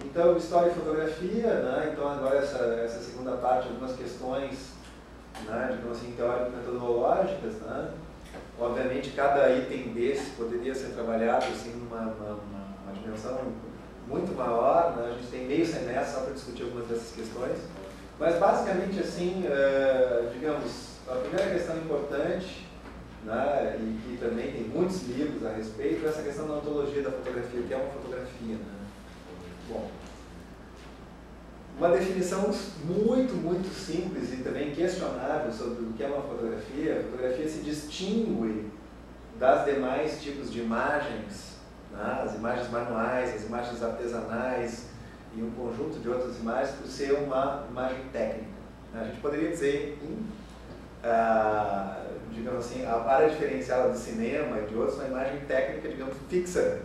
Então, história e fotografia, né? Então agora essa segunda parte, algumas questões, né, digamos assim, teórico-metodológicas, né? Obviamente, cada item desse poderia ser trabalhado assim, numa dimensão muito maior, né? A gente tem meio semestre só para discutir algumas dessas questões, mas basicamente assim, digamos, a primeira questão importante, né, e que também tem muitos livros a respeito, é essa questão da ontologia da fotografia, que é uma fotografia, né? Bom, uma definição muito simples e também questionável sobre o que é uma fotografia. A fotografia se distingue das demais tipos de imagens, né? As imagens manuais, as imagens artesanais e um conjunto de outras imagens, por ser uma imagem técnica. A gente poderia dizer, digamos assim, a área diferenciada do cinema e de outros, uma imagem técnica, digamos, fixa,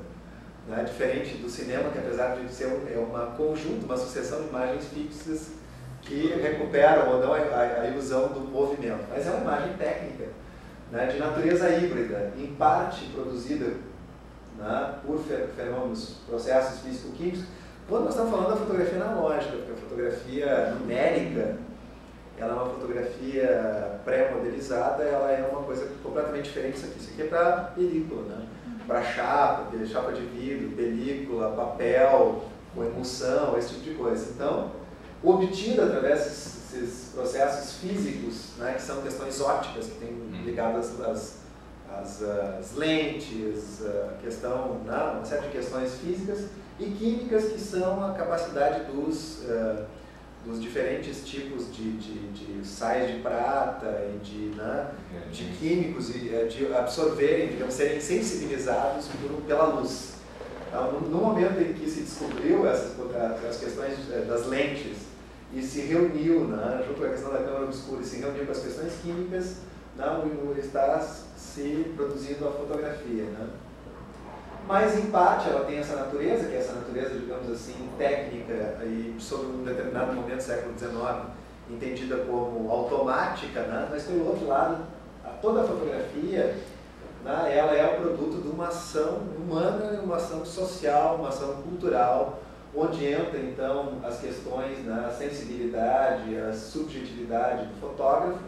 né? Diferente do cinema, que apesar de ser uma conjunto, uma sucessão de imagens fixas que recuperam ou não a ilusão do movimento. Mas é uma imagem técnica, né, de natureza híbrida, em parte produzida, né, por fenômenos, processos físico-químicos. Quando nós estamos falando da fotografia analógica, porque a fotografia numérica, ela é uma fotografia pré-modelizada, ela é uma coisa completamente diferente disso aqui. Isso aqui é para película, né? Para chapa de vidro, película, papel, com emulsão, esse tipo de coisa. Então, obtida através desses processos físicos, né, que são questões ópticas, que têm ligadas às lentes, a questão, né, uma série de questões físicas e químicas, que são a capacidade dos diferentes tipos de sais de prata e de químicos e de absorverem, digamos, serem sensibilizados pela luz. Então, no momento em que se descobriu as questões das lentes e se reuniu, né, junto com a questão da câmara obscura, e se reuniu com as questões químicas, está se produzindo a fotografia, né? Mas, em parte, ela tem essa natureza, que é essa natureza, digamos assim, técnica e, sobre um determinado momento do século XIX, entendida como automática, né? Mas, pelo outro lado, toda a fotografia, né, ela é o produto de uma ação humana, uma ação social, uma ação cultural, onde entra, então, as questões, né, a sensibilidade, a subjetividade do fotógrafo,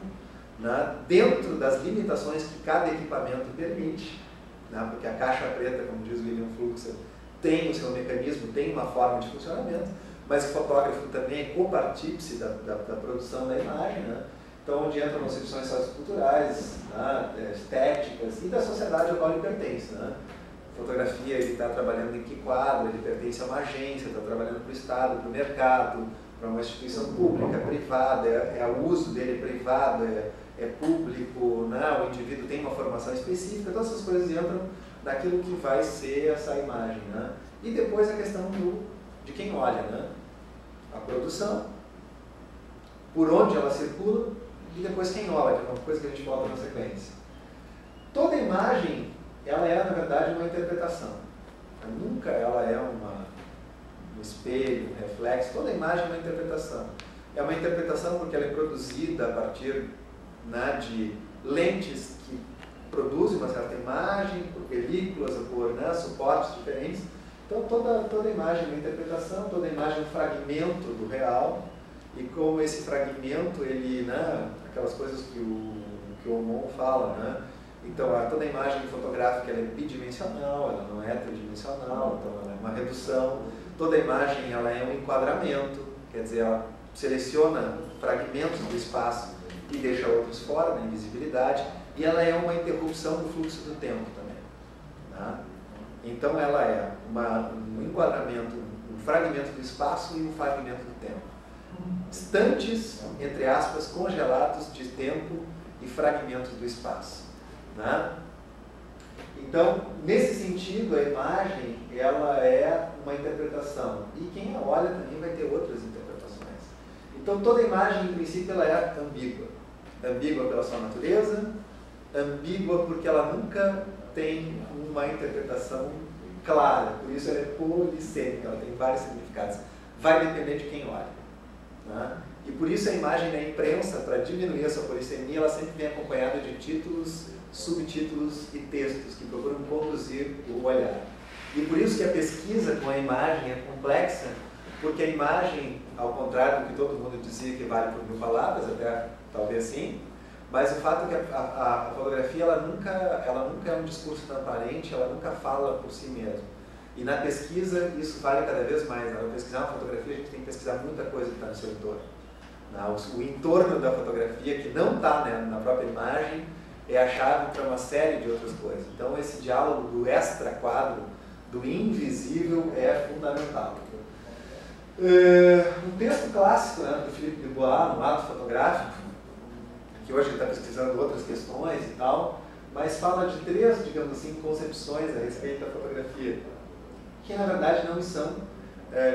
né, dentro das limitações que cada equipamento permite, né, porque a caixa preta, como diz William Fluxer, tem o seu mecanismo, tem uma forma de funcionamento, mas o fotógrafo também é copartícipe da produção da imagem, né? Então, onde entram concepções socioculturais, né, estéticas e da sociedade ao qual ele pertence, né? Fotografia, ele está trabalhando em que quadro, ele pertence a uma agência, está trabalhando para o Estado, para o mercado, para uma instituição pública, privada, o uso dele é privado, é público, né? O indivíduo tem uma formação específica, todas essas coisas entram naquilo que vai ser essa imagem, né? E depois a questão de quem olha, né? A produção, por onde ela circula, e depois quem olha, que é uma coisa que a gente volta na sequência. Toda imagem, ela é, na verdade, uma interpretação. Nunca ela é um espelho, um reflexo. Toda imagem é uma interpretação. É uma interpretação porque ela é produzida a partir, né, de lentes que produzem uma certa imagem, por películas, ou por, né, suportes diferentes. Então, toda imagem é uma interpretação, toda imagem é um fragmento do real. E como esse fragmento, ele, né, aquelas coisas que o Aumont fala, né? Então, toda imagem fotográfica ela é bidimensional, ela não é tridimensional, então ela é uma redução. Toda imagem ela é um enquadramento, quer dizer, ela seleciona fragmentos do espaço e deixa outros fora, na invisibilidade, e ela é uma interrupção do fluxo do tempo também, né? Então, ela é um enquadramento, um fragmento do espaço e um fragmento do tempo. Instantes, entre aspas, congelados de tempo e fragmentos do espaço, né? Então, nesse sentido, a imagem ela é uma interpretação, e quem a olha também vai ter outras interpretações. Então, toda imagem, em princípio, ela é ambígua. Ambígua pela sua natureza, ambígua porque ela nunca tem uma interpretação clara, por isso ela é polissêmica, ela tem vários significados. Vai depender de quem olha, né? E por isso a imagem na imprensa, para diminuir a sua polissemia, ela sempre vem acompanhada de títulos, subtítulos e textos que procuram conduzir o olhar. E por isso que a pesquisa com a imagem é complexa, porque a imagem, ao contrário do que todo mundo dizia que vale por 1000 palavras, até talvez sim, mas o fato é que a fotografia ela nunca é um discurso transparente, ela nunca fala por si mesma. E na pesquisa isso vale cada vez mais. Para pesquisar uma fotografia a gente tem que pesquisar muita coisa que está no seu entorno. O entorno da fotografia, que não está, né, na própria imagem, é a chave para uma série de outras coisas. Então esse diálogo do extra-quadro, do invisível, é fundamental. Um texto clássico, né, do Philippe Dubois, no Ato Fotográfico, que hoje ele está pesquisando outras questões e tal, mas fala de 3, digamos assim, concepções a respeito da fotografia, que na verdade não são,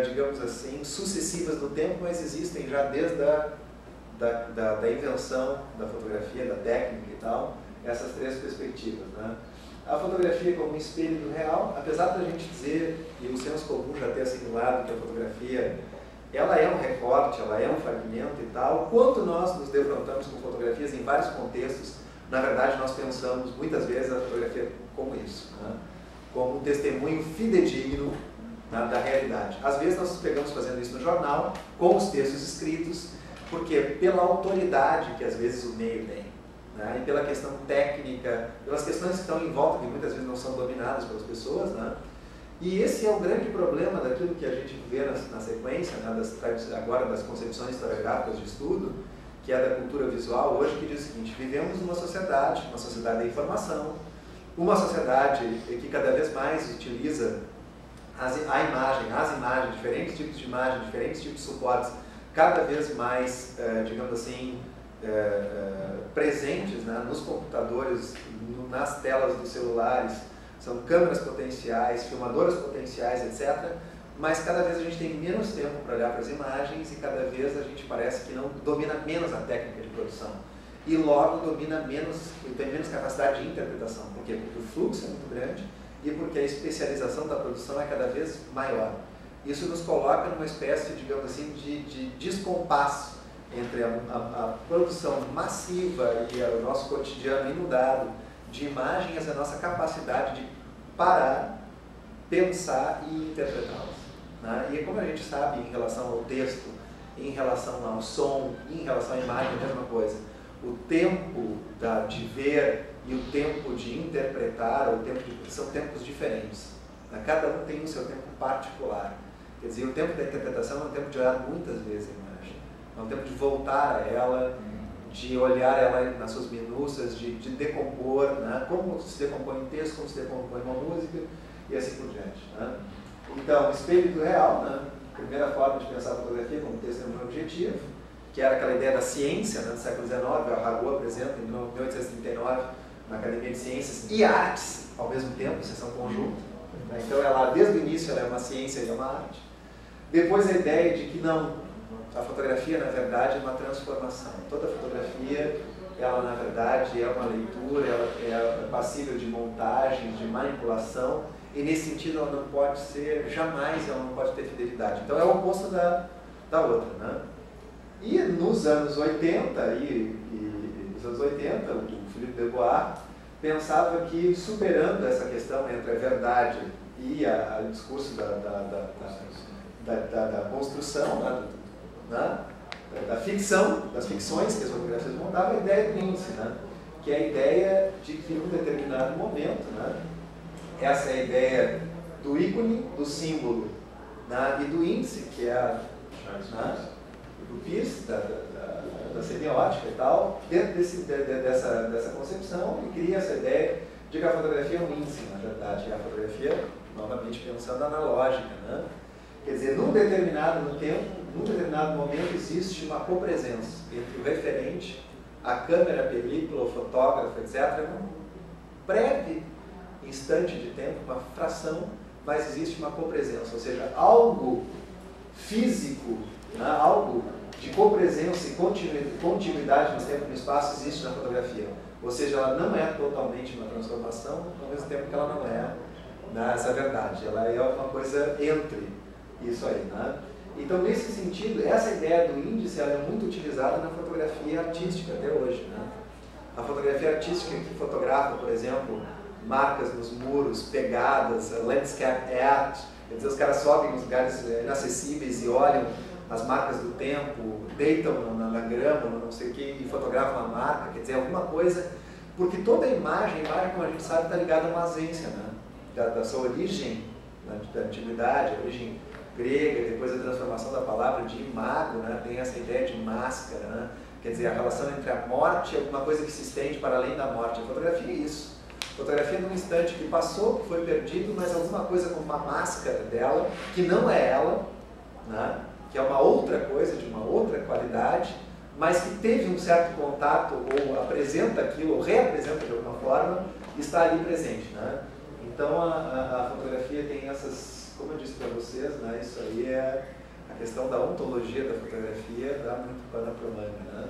digamos assim, sucessivas no tempo, mas existem já desde da invenção da fotografia, da técnica e tal, essas 3 perspectivas, né? A fotografia como um espelho do real, apesar da gente dizer, e o senso comum já ter assimilado que a fotografia ela é um recorte, ela é um fragmento e tal, quanto nós nos defrontamos com fotografias em vários contextos, na verdade nós pensamos muitas vezes a fotografia como isso, né? Como um testemunho fidedigno, né, da realidade. Às vezes nós pegamos fazendo isso no jornal, com os textos escritos, porque pela autoridade que às vezes o meio tem, né, e pela questão técnica, pelas questões que estão em volta, que muitas vezes não são dominadas pelas pessoas, né? E esse é o grande problema daquilo que a gente vê na sequência, né, agora das concepções historiográficas de estudo, que é da cultura visual hoje, que diz o seguinte: vivemos numa sociedade da informação, uma sociedade que cada vez mais utiliza as imagens, diferentes tipos de imagem, diferentes tipos de suportes, cada vez mais, digamos assim, presentes, né, nos computadores, nas telas dos celulares. São câmeras potenciais, filmadoras potenciais, etc. Mas cada vez a gente tem menos tempo para olhar para as imagens e cada vez a gente parece que não domina menos a técnica de produção. E logo domina menos, tem menos capacidade de interpretação. Por quê? Porque o fluxo é muito grande e porque a especialização da produção é cada vez maior. Isso nos coloca numa espécie, digamos assim, de descompasso entre a produção massiva e o nosso cotidiano inundado de imagens, a nossa capacidade de parar, pensar e interpretá-las, né? E como a gente sabe, em relação ao texto, em relação ao som, em relação à imagem, a mesma coisa. O tempo de ver e o tempo de interpretar, são tempos diferentes, né? Cada um tem o seu tempo particular. Quer dizer, o tempo da interpretação é um tempo de olhar muitas vezes a imagem, é um tempo de voltar a ela, de olhar ela nas suas minúcias, de decompor, né? Como se decompõe um texto, como se decompõe uma música e assim por diante, né? Então, espelho do real, né? Primeira forma de pensar a fotografia como testemunho objetivo, que era aquela ideia da ciência, né, do século XIX, a Rago apresenta em 1839 na Academia de Ciências e Artes, ao mesmo tempo, sessão conjunta, né? Então, ela, desde o início, ela é uma ciência e é uma arte. Depois a ideia de que não, a fotografia, na verdade, é uma transformação. Toda fotografia, ela, na verdade, é uma leitura, ela é passível de montagem, de manipulação, e, nesse sentido, ela não pode ser, jamais, ela não pode ter fidelidade. Então, é o oposto da outra, né? E nos anos 80, o Philippe Dubois pensava que, superando essa questão entre a verdade e o discurso da construção, da ficção, das ficções que as fotografias montavam, a ideia do índice, né? Que é a ideia de que, em um determinado momento, né, essa é a ideia do ícone, do símbolo, né, e do índice, que é do Peirce, da semiótica e tal. Dentro dessa concepção, ele cria essa ideia de que a fotografia é um índice, na verdade, e a fotografia, novamente pensando analógica, né? Quer dizer, num determinado momento existe uma copresença entre o referente, a câmera, a película, o fotógrafo, etc. Num breve instante de tempo, uma fração, mas existe uma copresença, ou seja, algo físico, né, algo de copresença e continuidade no tempo e no espaço existe na fotografia. Ou seja, ela não é totalmente uma transformação, ao mesmo tempo que ela não é, né, essa verdade. Ela é uma coisa entre isso aí, né? Então, nesse sentido, essa ideia do índice ela é muito utilizada na fotografia artística até hoje, né? A fotografia artística que fotografa, por exemplo, marcas nos muros, pegadas, landscape art, Quer dizer, os caras sobem nos lugares inacessíveis e olham as marcas do tempo, deitam na grama, não sei o que, e fotografam a marca, quer dizer, alguma coisa, porque toda a imagem, como a gente sabe, está ligada a uma ausência, né? Da sua origem, da antiguidade, a origem grega, depois a transformação da palavra de imago, né? Tem essa ideia de máscara, né? Quer dizer, a relação entre a morte e alguma coisa que se estende para além da morte. A fotografia é isso. A fotografia é num instante que passou, que foi perdido, mas alguma coisa com uma máscara dela, que não é ela, né? Que é uma outra coisa, de uma outra qualidade, mas que teve um certo contato, ou apresenta aquilo, ou reapresenta de alguma forma, e está ali presente, né? Então a fotografia tem essas, como eu disse para vocês, né? Isso aí é a questão da ontologia da fotografia, dá muito pano para manga, né?